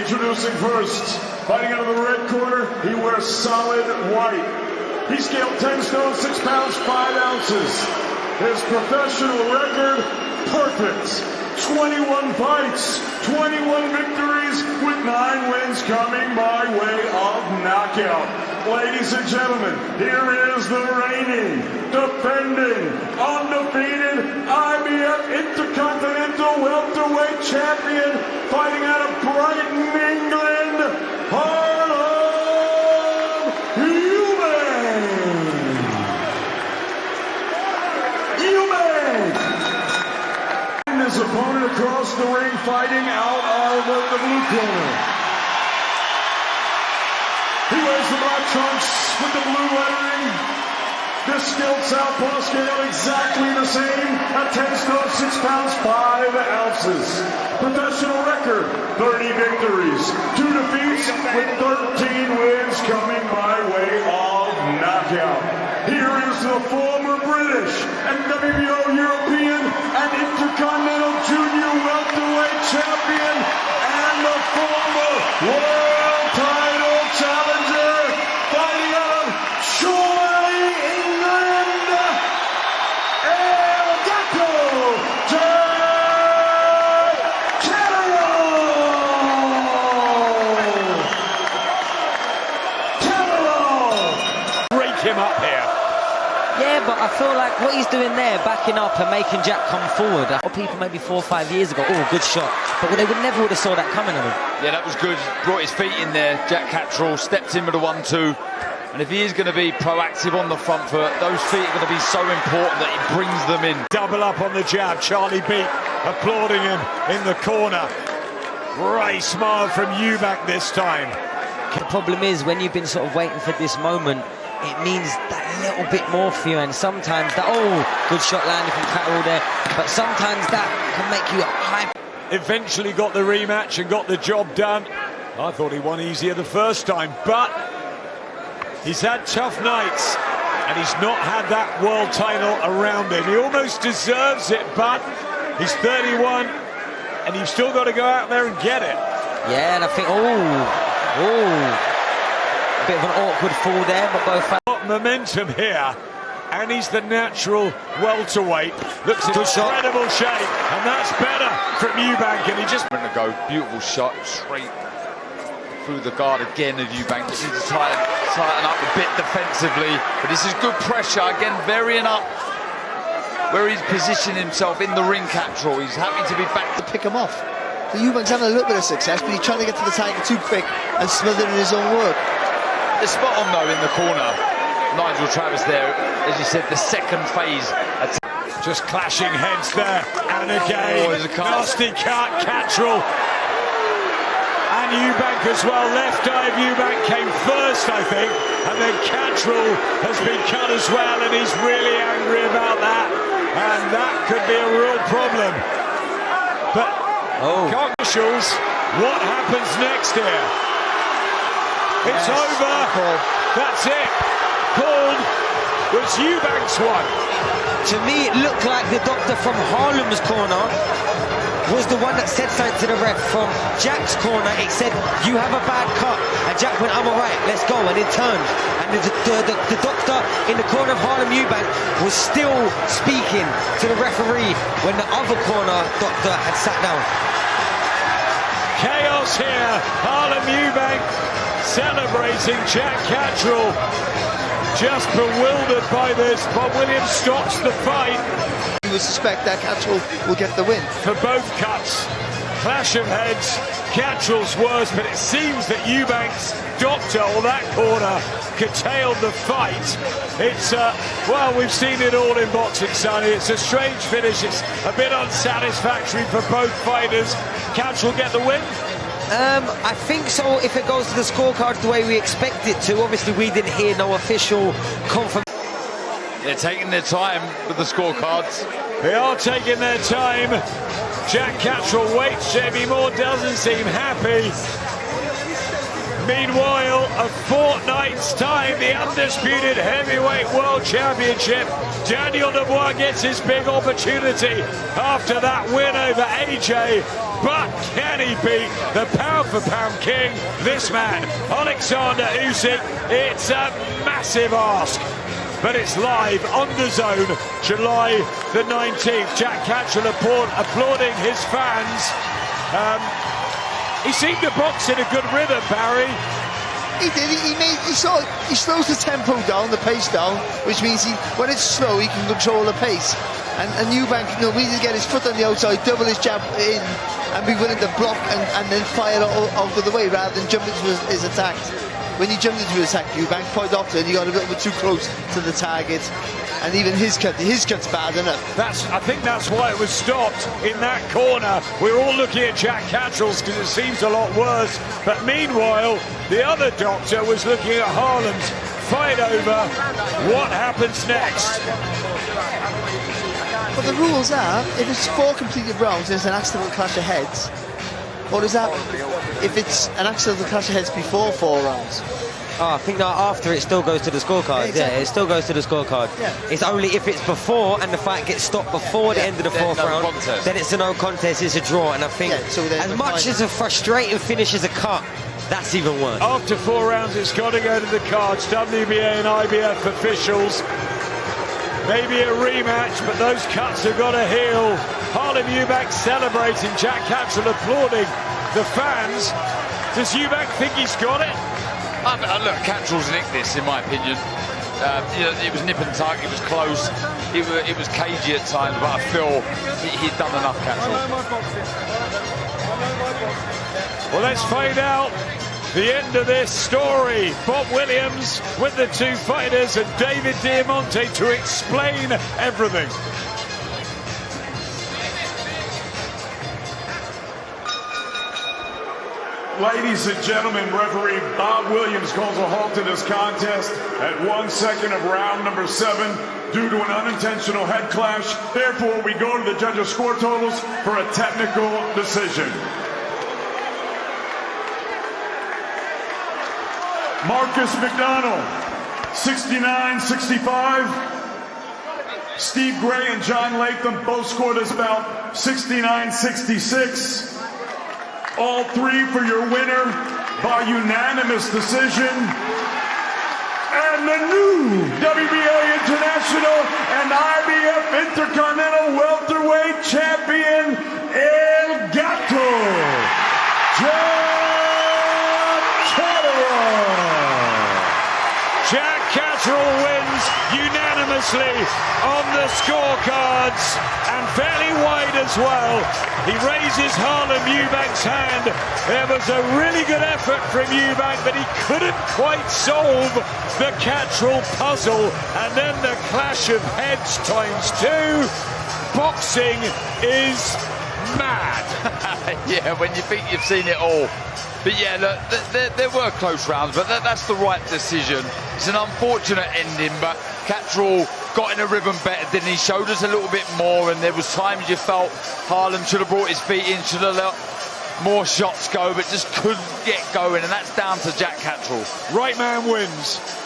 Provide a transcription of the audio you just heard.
Introducing first, fighting out of the red corner, he wears solid white. He scaled 10 stone, 6 pounds, 5 ounces. His professional record, perfect. 21 fights, 21 victories, with 9 wins coming by way of knockout. Ladies and gentlemen, here is the reigning, defending, undefeated IBF Intercontinental Welterweight champion, fighting out of Brighton, England, Harlem Eubank. His opponent across the ring, fighting out of the blue corner. He wears the black trunks with the blue lettering. This skilled southpaw scale exactly the same at 10 stone, 6 pounds, 5 ounces. Professional record, 30 victories, 2 defeats, with 13 wins coming by way of knockout. Here is the former British and WBO European and Intercontinental Junior Welterweight champion and the former world title challenger, fighting out of Chorley, England, El Gato, Catterall. Break him up here. Yeah, but I feel like what he's doing there, backing up and making Jack come forward. People maybe 4 or 5 years ago, oh, good shot. But they would never would have saw that coming on him. Yeah, that was good. Brought his feet in there. Jack Catterall stepped in with a 1-2. And if he is going to be proactive on the front foot, those feet are going to be so important that he brings them in. Double up on the jab. Charlie Beat applauding him in the corner. Great smile from Eubank this time. The problem is when you've been sort of waiting for this moment, it means that little bit more for you, and sometimes that, oh, good shot landed from Catterall there, but sometimes that can make you hype. Eventually got the rematch and got the job done. I thought he won easier the first time, but he's had tough nights and he's not had that world title around him. He almost deserves it, but he's 31 and you've still got to go out there and get it. Yeah, and I think, bit of an awkward fall there, but both got momentum here, and he's the natural welterweight. Looks in incredible shape, and that's better from Eubank, and he just to go. Beautiful shot, straight through the guard again of Eubank. Just needs to tighten up a bit defensively, but this is good pressure again, varying up where he's positioned himself in the ring. Catterall, he's happy to be back to pick him off. So Eubank's having a little bit of success, but he's trying to get to the title too quick and smother in his own work. They're spot on though in the corner. Nigel Travis there, as you said, the second phase. Just clashing heads there, and again, nasty cut, Catterall. And Eubank as well, left eye of Eubank came first, I think, and then Catterall has been cut as well, and he's really angry about that, and that could be a real problem. But, officials, what happens next here? It's over. That's it. Called was Eubank's one. To me, it looked like the doctor from Harlem's corner was the one that said something to the ref. From Jack's corner, it said, "You have a bad cut." And Jack went, "I'm all right, let's go." And it turned. And the doctor in the corner of Harlem Eubank was still speaking to the referee when the other corner doctor had sat down. Chaos here. Harlem Eubank celebrating. Jack Catterall just bewildered by this. Bob Williams stops the fight. You would suspect that Catterall will get the win. For both cuts, clash of heads. Catterall's worse, but it seems that Eubank's doctor, or that corner, curtailed the fight. It's, well, we've seen it all in boxing, Sonny. It's a strange finish. It's a bit unsatisfactory for both fighters. Catterall get the win? I think so, if it goes to the scorecards the way we expect it to. Obviously, we didn't hear no official confirmation. They're taking their time with the scorecards. They are taking their time. Jack Catterall waits. Jamie Moore doesn't seem happy. Meanwhile, a fortnight's time, the undisputed heavyweight world championship. Daniel Dubois gets his big opportunity after that win over AJ. But can he beat the pound-for-pound king, this man, Alexander Usyk? It's a massive ask. But it's live on the Zone, July the 19th. Jack Catterall applauding his fans. He seemed to box in a good rhythm, Barry. He did. He slows the tempo down, the pace down, which means when it's slow, he can control the pace. And Eubank, we need to get his foot on the outside, double his jab in, and be willing to block and then fire out of the way rather than jump into his attacks. When you jumped into his attack, Eubank quite often, you got a little bit too close to the target, and even his cut's bad enough. I think that's why it was stopped in that corner. We're all looking at Jack Catterall's because it seems a lot worse. But meanwhile, the other doctor was looking at Harlem's fight over. What happens next? Well, the rules are, if it's 4 completed rounds, there's an accidental clash of heads. Or is that if it's an accidental clash of heads before 4 rounds? Oh, I think that after it still goes to the scorecard. Exactly. Yeah, it still goes to the scorecard. Yeah. It's only if it's before and the fight gets stopped before the end of the 4th round, then it's a no contest, it's a draw. And I think as much as a frustrating finish as a cut, that's even worse. After 4 rounds, it's got to go to the cards. WBA and IBF officials. Maybe a rematch, but those cuts have got to heal. Harlem Eubank celebrating, Jack Catterall applauding the fans. Does Eubank think he's got it? Look, Catterall's nicked this, in my opinion. It was nip and tuck, it was close, it was cagey at times, but I feel he'd done enough, Catterall. Well, let's find out the end of this story. Bob Williams with the 2 fighters and David Diamante to explain everything. Ladies and gentlemen, referee Bob Williams calls a halt to this contest at 1 second of round number 7 due to an unintentional head clash. Therefore, we go to the judges' score totals for a technical decision. Marcus McDonald, 69-65. Steve Gray and John Latham both scored this bout 69-66. All 3 for your winner by unanimous decision. And the new WBA International and IBF Intercontinental Welterweight Champion, El Gato, Jack Catterall. Jack Catterall wins unanimously on the scorecards and fairly wide as well. He raises Harlem Eubank's hand. There was a really good effort from Eubank, but he couldn't quite solve the Catterall puzzle. And then the clash of heads ×2. Boxing is mad. Yeah, when you think you've seen it all. But yeah, look, there were close rounds, but that's the right decision. It's an unfortunate ending, but Catterall got in a rhythm better, didn't he? Showed us a little bit more, and there was times you felt Harlem should have brought his feet in, should have let more shots go, but just couldn't get going, and that's down to Jack Catterall. Right man wins.